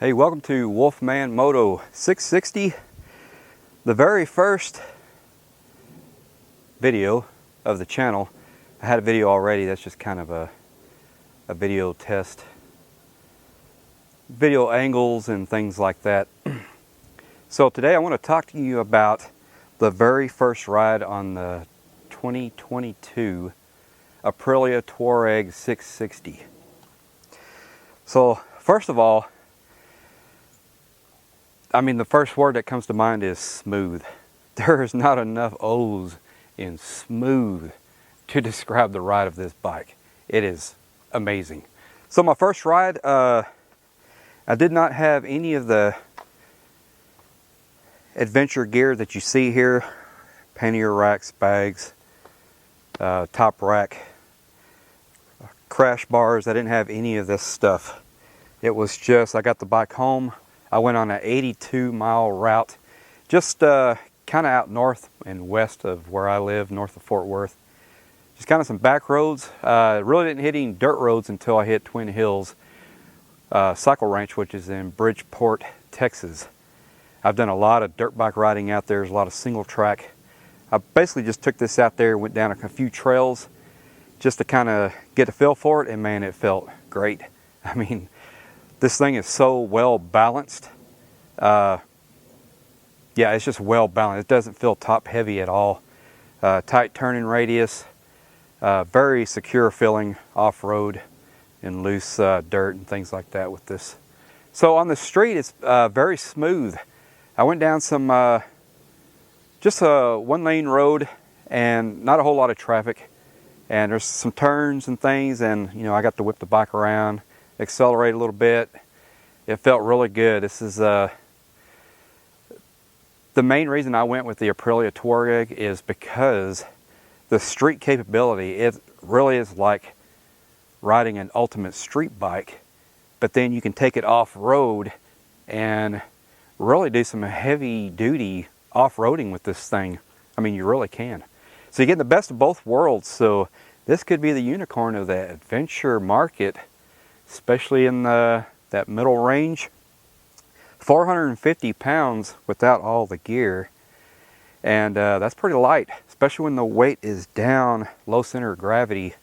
Hey, welcome to Wolfman Moto 660, the very first video of the channel. I had a video already, that's just kind of a video test, video angles and things like that. So today I want to talk to you about the very first ride on the 2022 Aprilia Tuareg 660. So first of all, the first word that comes to mind is smooth. There is not enough O's in smooth to describe the ride of this bike. It is amazing. So my first ride, I did not have any of the adventure gear that you see here. Pannier racks, bags, top rack, crash bars. I didn't have any of this stuff. It was just, I got the bike home. I went on an 82-mile route, just kind of out north and west of where I live, north of Fort Worth. Just kind of some back roads. Really didn't hit any dirt roads until I hit Twin Hills Cycle Ranch, which is in Bridgeport, Texas. I've done a lot of dirt bike riding out there. There's a lot of single track. I basically just took this out there, went down a few trails just to kind of get a feel for it, and man, it felt great. This thing is so well balanced. Yeah, it's just well balanced. It doesn't feel top heavy at all. Tight turning radius, very secure feeling off-road and loose dirt and things like that with this. So on the street, it's very smooth. I went down some, just a one-lane road and not a whole lot of traffic. And there's some turns and things, and I got to whip the bike around, accelerate a little bit. It felt really good. This is the main reason I went with the Aprilia Tuareg is because the street capability, it really is like riding an ultimate street bike, but then you can take it off-road and really do some heavy duty off-roading with this thing. You really can. So you get the best of both worlds. So this could be the unicorn of the adventure market, especially in that middle range. 450 pounds without all the gear, and that's pretty light, especially when the weight is down, low center of gravity.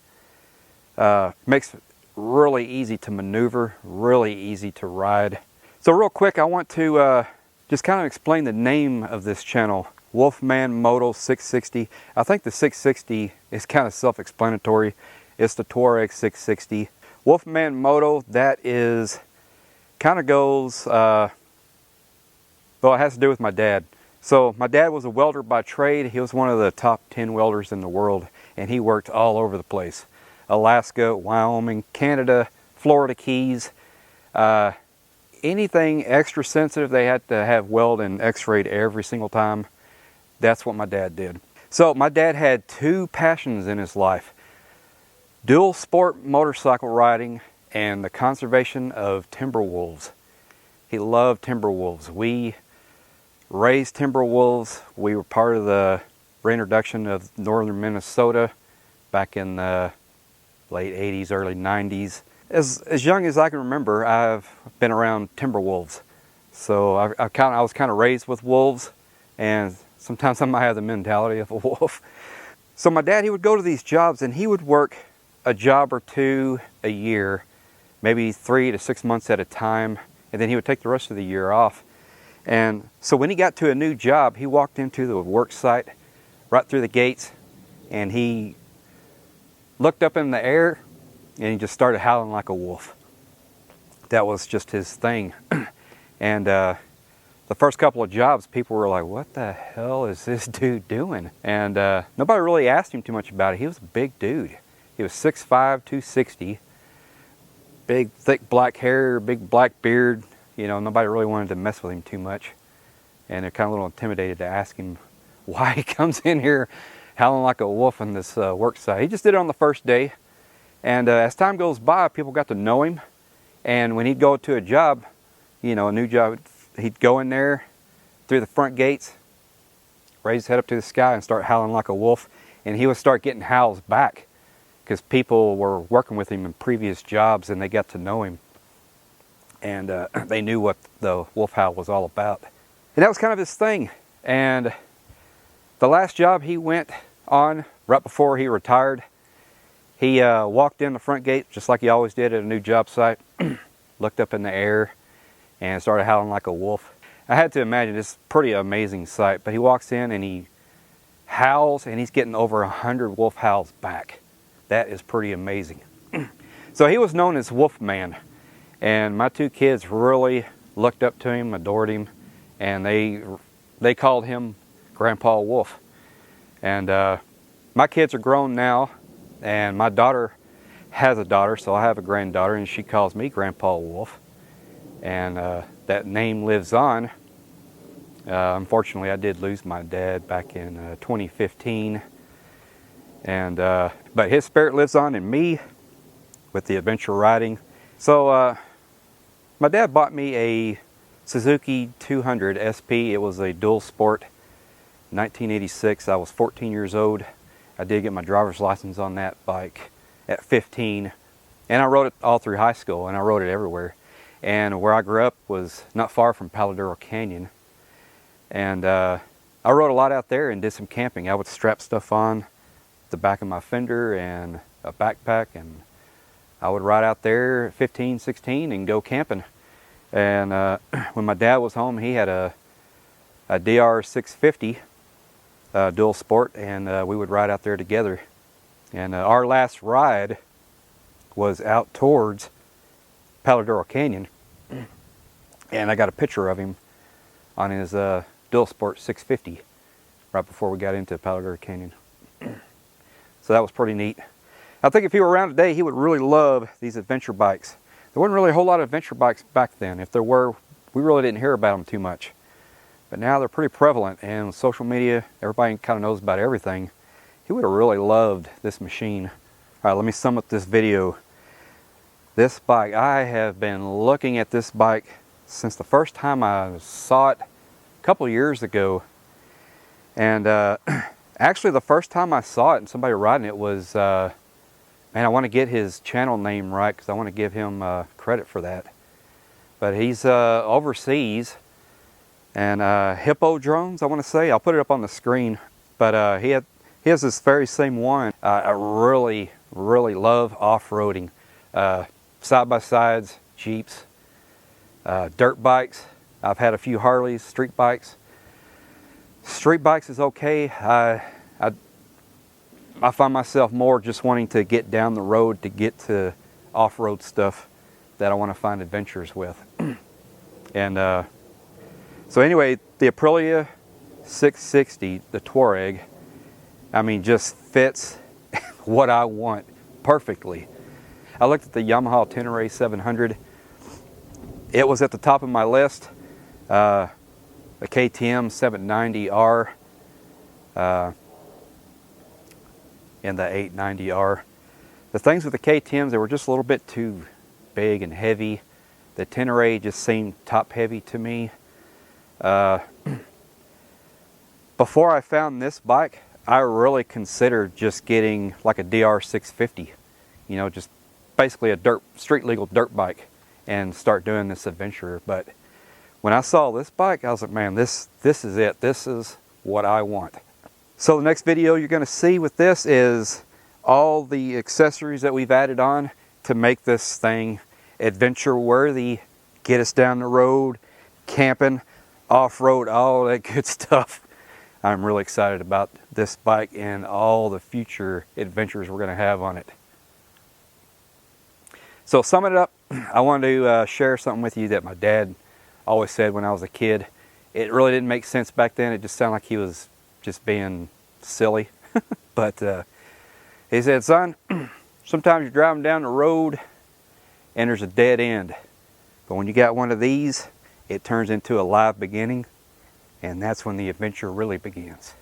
Makes it really easy to maneuver, really easy to ride. So real quick, I want to just kind of explain the name of this channel, Wolfman Moto 660. I think the 660 is kind of self-explanatory. It's the Tuareg 660. Wolfman Moto, that is kind of goes, well, it has to do with my dad. So my dad was a welder by trade. He was one of the top 10 welders in the world, and he worked all over the place. Alaska, Wyoming, Canada, Florida Keys. Anything extra sensitive, they had to have weld and x-rayed every single time. That's what my dad did. So my dad had two passions in his life: dual sport motorcycle riding and the conservation of timber wolves. He loved timber wolves. We raised timber wolves. We were part of the reintroduction of northern Minnesota back in the late 80s, early 90s. As young as I can remember, I've been around timber wolves. So I was kind of raised with wolves, and sometimes I might have the mentality of a wolf. So my dad, he would go to these jobs and he would work a job or two a year, maybe 3 to 6 months at a time, and then he would take the rest of the year off. And so when he got to a new job, he walked into the work site right through the gates, and he looked up in the air and he just started howling like a wolf. That was just his thing. And the first couple of jobs, people were like, what the hell is this dude doing? And nobody really asked him too much about it. He was a big dude. He was 6'5", 260. Big, thick black hair, big black beard. Nobody really wanted to mess with him too much. And they're kind of a little intimidated to ask him why he comes in here howling like a wolf on this work site. He just did it on the first day. And as time goes by, people got to know him. And when he'd go to a job, a new job, he'd go in there through the front gates, raise his head up to the sky and start howling like a wolf. And he would start getting howls back because people were working with him in previous jobs and they got to know him. and they knew what the wolf howl was all about. And that was kind of his thing. And the last job he went on right before he retired, he walked in the front gate just like he always did at a new job site, looked up in the air and started howling like a wolf. I had to imagine, it's a pretty amazing sight, but he walks in and he howls, and he's getting over 100 wolf howls back. That is pretty amazing. So he was known as Wolfman, and my two kids really looked up to him, adored him, and they called him Grandpa Wolf. And my kids are grown now, and my daughter has a daughter, so I have a granddaughter, and she calls me Grandpa Wolf. And that name lives on. Unfortunately, I did lose my dad back in 2015, and but his spirit lives on in me with the adventure riding. So my dad bought me a Suzuki 200 SP. It was a dual sport, 1986. I was 14 years old. I did get my driver's license on that bike at 15, and I rode it all through high school, and I rode it everywhere. And where I grew up was not far from Palo Canyon. And I rode a lot out there and did some camping. I would strap stuff on the back of my fender and a backpack, and I would ride out there at 15, 16 and go camping. And when my dad was home, he had a DR 650 dual sport, and we would ride out there together. And our last ride was out towards Palo Canyon, and I got a picture of him on his dual sport 650 right before we got into Palo Canyon. So that was pretty neat. I think if he were around today, he would really love these adventure bikes. There wasn't really a whole lot of adventure bikes back then. If there were, we really didn't hear about them too much. But now they're pretty prevalent, and with social media, everybody kind of knows about everything. He would have really loved this machine. All right, let me sum up this video. This bike, I have been looking at this bike since the first time I saw it a couple years ago. And actually the first time I saw it and somebody riding it was, man, I want to get his channel name right because I want to give him credit for that. But he's overseas, and Hippo Drones, I want to say. I'll put it up on the screen. But he has this very same one. I really love off-roading. Side-by-sides, Jeeps, dirt bikes. I've had a few Harleys, street bikes. Street bikes is okay. I find myself more just wanting to get down the road to get to off-road stuff that I want to find adventures with. And so anyway, the Aprilia 660, the Tuareg, I mean, just fits what I want perfectly. I looked at the Yamaha Tuareg 700. It was at the top of my list. The KTM 790R and the 890R. The things with the KTMs, they were just a little bit too big and heavy. The Tuareg just seemed top heavy to me. Before I found this bike, I really considered just getting like a DR 650. You know, just basically a street legal dirt bike, and start doing this adventure. But when I saw this bike, I was like, man, this is it. This is what I want. So the next video you're going to see with this is all the accessories that we've added on to make this thing adventure worthy, get us down the road, camping, off-road, all that good stuff. I'm really excited about this bike and all the future adventures we're going to have on it. So summing it up, I wanted to share something with you that my dad always said when I was a kid. It really didn't make sense back then. It just sounded like he was just being silly. But he said, son, sometimes you're driving down the road and there's a dead end. But when you got one of these, it turns into a live beginning, and that's when the adventure really begins.